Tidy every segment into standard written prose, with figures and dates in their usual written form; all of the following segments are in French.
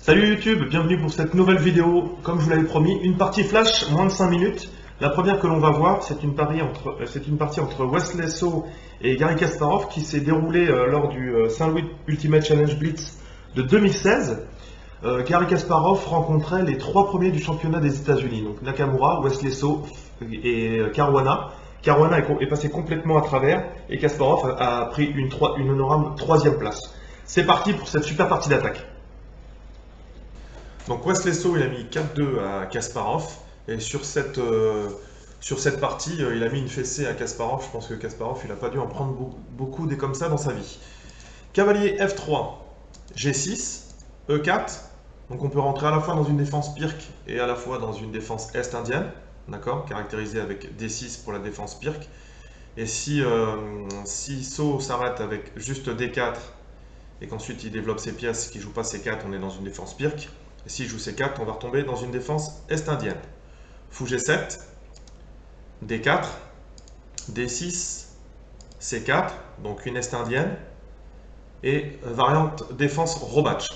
Salut YouTube, bienvenue pour cette nouvelle vidéo. Comme je vous l'avais promis, une partie flash, moins de 5 minutes. La première que l'on va voir, c'est une partie entre Wesley So et Garry Kasparov qui s'est déroulée lors du Saint-Louis Ultimate Challenge Blitz de 2016. Garry Kasparov rencontrait les 3 premiers du championnat des États-Unis, donc Nakamura, Wesley So et Caruana. Caruana est passé complètement à travers et Kasparov a pris une honorable 3e place. C'est parti pour cette super partie d'attaque. Donc Wesley So il a mis 4-2 à Kasparov et sur cette partie il a mis une fessée à Kasparov. Je pense que Kasparov il n'a pas dû en prendre beaucoup des comme ça dans sa vie. Cavalier F3, G6, E4. Donc on peut rentrer à la fois dans une défense Pirc et à la fois dans une défense est-indienne, d'accord, caractérisée avec D6 pour la défense Pirc. Et si So s'arrête avec juste D4 et qu'ensuite il développe ses pièces, qu'il ne joue pas C4, on est dans une défense Pirc. Et s'il joue C4, on va retomber dans une défense est-indienne. Fou G7, D4, D6, C4, donc une est-indienne, et variante défense Robach,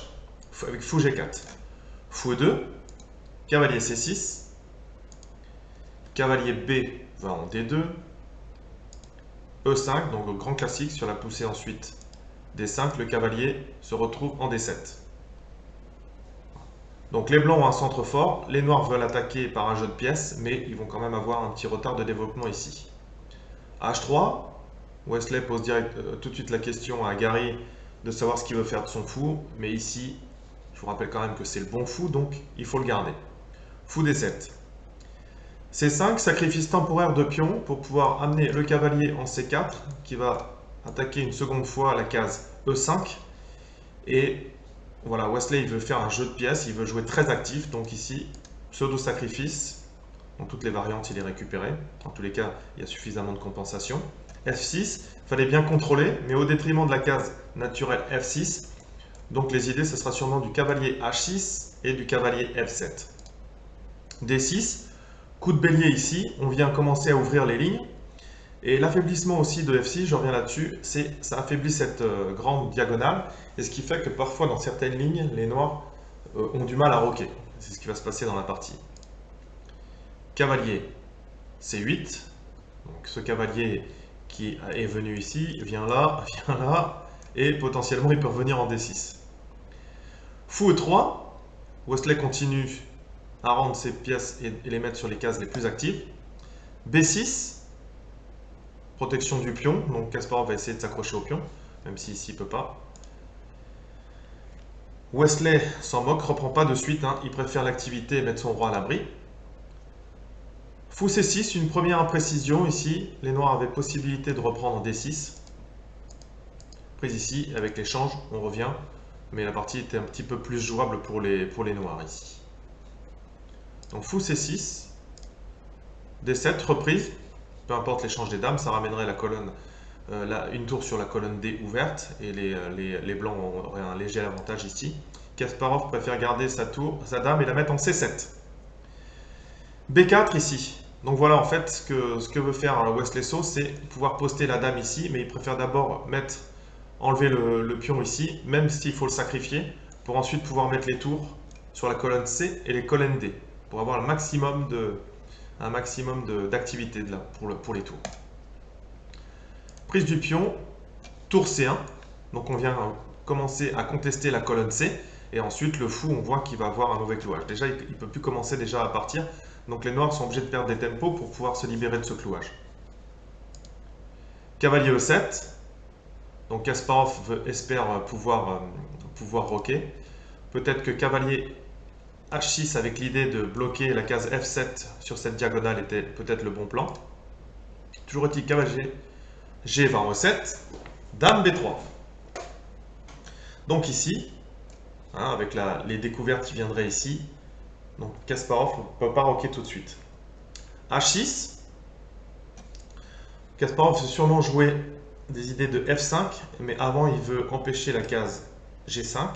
avec Fou G4. Fou E2, cavalier C6, cavalier B va en D2, E5, donc grand classique sur la poussée ensuite D5, le cavalier se retrouve en D7. Donc les blancs ont un centre fort, les noirs veulent attaquer par un jeu de pièces, mais ils vont quand même avoir un petit retard de développement ici. H3, Wesley pose tout de suite la question à Garry de savoir ce qu'il veut faire de son fou, mais ici, je vous rappelle quand même que c'est le bon fou, donc il faut le garder. Fou D7. C5, sacrifice temporaire de pion pour pouvoir amener le cavalier en C4, qui va attaquer une seconde fois à la case E5, et voilà, Wesley il veut faire un jeu de pièces, il veut jouer très actif, donc ici, pseudo-sacrifice, dans toutes les variantes il est récupéré, en tous les cas il y a suffisamment de compensation. F6, il fallait bien contrôler, mais au détriment de la case naturelle F6, donc les idées ce sera sûrement du cavalier H6 et du cavalier F7. D6, coup de bélier ici, on vient commencer à ouvrir les lignes, et l'affaiblissement aussi de F6, je reviens là-dessus, ça affaiblit cette grande diagonale, et ce qui fait que parfois dans certaines lignes, les noirs ont du mal à roquer. C'est ce qui va se passer dans la partie. Cavalier C8, donc ce cavalier qui est venu ici, vient là, et potentiellement il peut revenir en D6. Fou E3, Wesley continue à rendre ses pièces et les mettre sur les cases les plus actives. B6, protection du pion, donc Kasparov va essayer de s'accrocher au pion, même si ici il ne peut pas. Wesley s'en moque, reprend pas de suite, il préfère l'activité et mettre son roi à l'abri. Fou C6, une première imprécision ici, les noirs avaient possibilité de reprendre en D6. Prise ici, avec l'échange, on revient, mais la partie était un petit peu plus jouable pour les noirs ici. Donc Fou C6, D7, reprise, peu importe l'échange des dames, ça ramènerait la colonne, une tour sur la colonne D ouverte, et les blancs auraient un léger avantage ici. Kasparov préfère garder sa dame et la mettre en C7. B4 ici. Donc voilà, en fait, ce que veut faire Wesley So, c'est pouvoir poster la dame ici, mais il préfère d'abord enlever le pion ici, même s'il faut le sacrifier, pour ensuite pouvoir mettre les tours sur la colonne C et les colonnes D, pour avoir un maximum d'activité pour les tours. Prise du pion, tour C1, donc on vient commencer à contester la colonne C, et ensuite le fou, on voit qu'il va avoir un mauvais clouage. Déjà, il ne peut plus commencer déjà à partir, donc les noirs sont obligés de perdre des tempos pour pouvoir se libérer de ce clouage. Cavalier E7, donc Kasparov espère pouvoir roquer. Peut-être que cavalier H6 avec l'idée de bloquer la case F7 sur cette diagonale était peut-être le bon plan. Toujours est-il cavalier G va en E7, dame B3. Donc ici, avec les découvertes qui viendraient ici, donc Kasparov ne peut pas roquer tout de suite. H6, Kasparov veut sûrement jouer des idées de F5, mais avant il veut empêcher la case G5.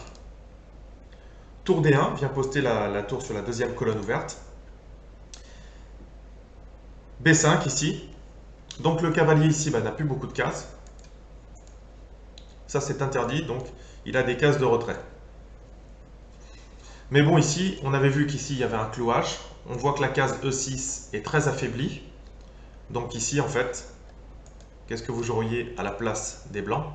Tour D1, vient poster la tour sur la deuxième colonne ouverte. B5 ici, donc le cavalier ici n'a plus beaucoup de cases. Ça c'est interdit, donc il a des cases de retrait. Mais bon, ici, on avait vu qu'ici, il y avait un clouage. On voit que la case E6 est très affaiblie. Donc ici, en fait, qu'est-ce que vous joueriez à la place des blancs?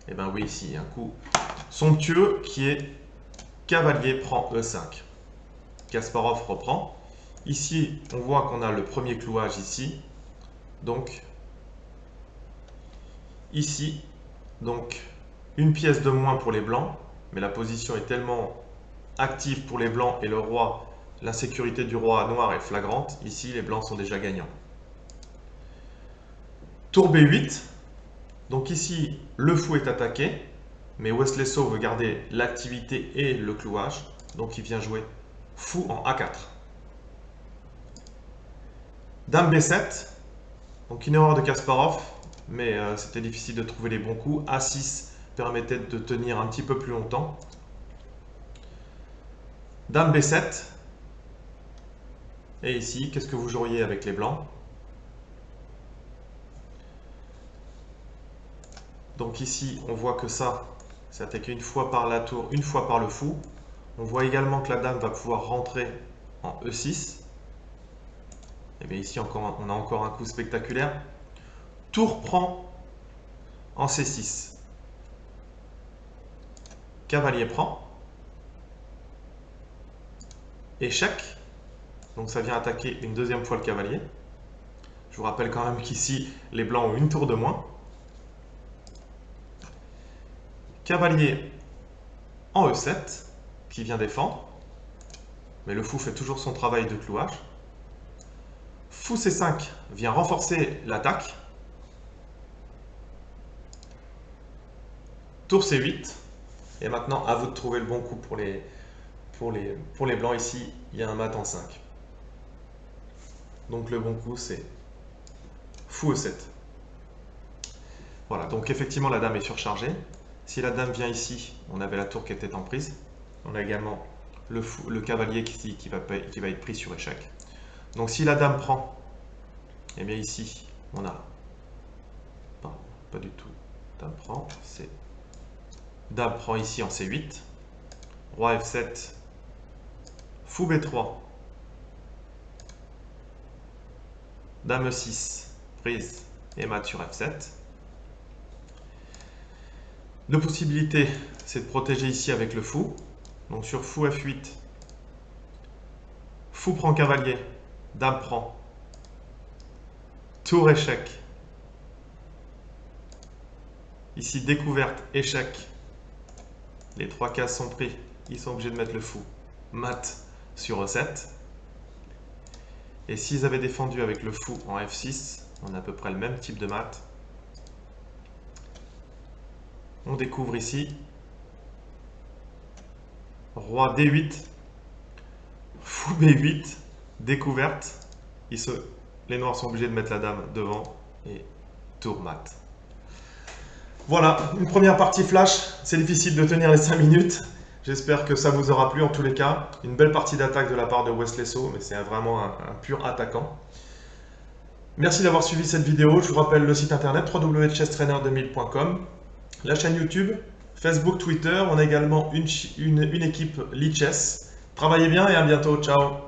Eh bien oui, ici, un coup somptueux qui est cavalier prend E5. Kasparov reprend. Ici, on voit qu'on a le premier clouage ici. Donc, ici, donc une pièce de moins pour les blancs. Mais la position est tellement active pour les blancs et le roi, l'insécurité du roi noir est flagrante. Ici, les blancs sont déjà gagnants. Tour B8. Donc ici, le fou est attaqué. Mais Wesley So veut garder l'activité et le clouage. Donc il vient jouer fou en A4. Dame B7. Donc une erreur de Kasparov. Mais c'était difficile de trouver les bons coups. A6 permettait de tenir un petit peu plus longtemps. Dame B7. Et ici, qu'est-ce que vous joueriez avec les blancs? Donc ici, on voit que ça, c'est attaqué une fois par la tour, une fois par le fou. On voit également que la dame va pouvoir rentrer en E6. Et bien ici, on a encore un coup spectaculaire. Tour prend en C6. Cavalier prend. Échec. Donc ça vient attaquer une deuxième fois le cavalier. Je vous rappelle quand même qu'ici, les blancs ont une tour de moins. Cavalier en E7, qui vient défendre. Mais le fou fait toujours son travail de clouage. Fou C5 vient renforcer l'attaque. Tour C8. Et maintenant, à vous de trouver le bon coup pour les blancs. Ici, il y a un mat en 5. Donc le bon coup, c'est fou E7. Voilà, donc effectivement, la dame est surchargée. Si la dame vient ici, on avait la tour qui était en prise. On a également le cavalier qui va être pris sur échec. Donc si la dame prend, et bien ici, on a... Pardon, pas du tout. Dame prend, c'est... Dame prend ici en C8. Roi F7. Fou B3. Dame E6. Prise et mat sur F7. Deux possibilités, c'est de protéger ici avec le fou. Donc sur fou F8, fou prend cavalier, dame prend, tour échec. Ici découverte, échec. Les trois cases sont prises, ils sont obligés de mettre le fou. Mat sur E7. Et s'ils avaient défendu avec le fou en F6, on a à peu près le même type de mat. On découvre ici roi D8, fou B8, découverte. Les noirs sont obligés de mettre la dame devant et tour mat. Voilà, une première partie flash. C'est difficile de tenir les 5 minutes. J'espère que ça vous aura plu en tous les cas. Une belle partie d'attaque de la part de Wesley So, mais c'est vraiment un pur attaquant. Merci d'avoir suivi cette vidéo. Je vous rappelle le site internet www.chesstrainer2000.com, la chaîne YouTube, Facebook, Twitter. On a également une équipe Lichess. Travaillez bien et à bientôt. Ciao.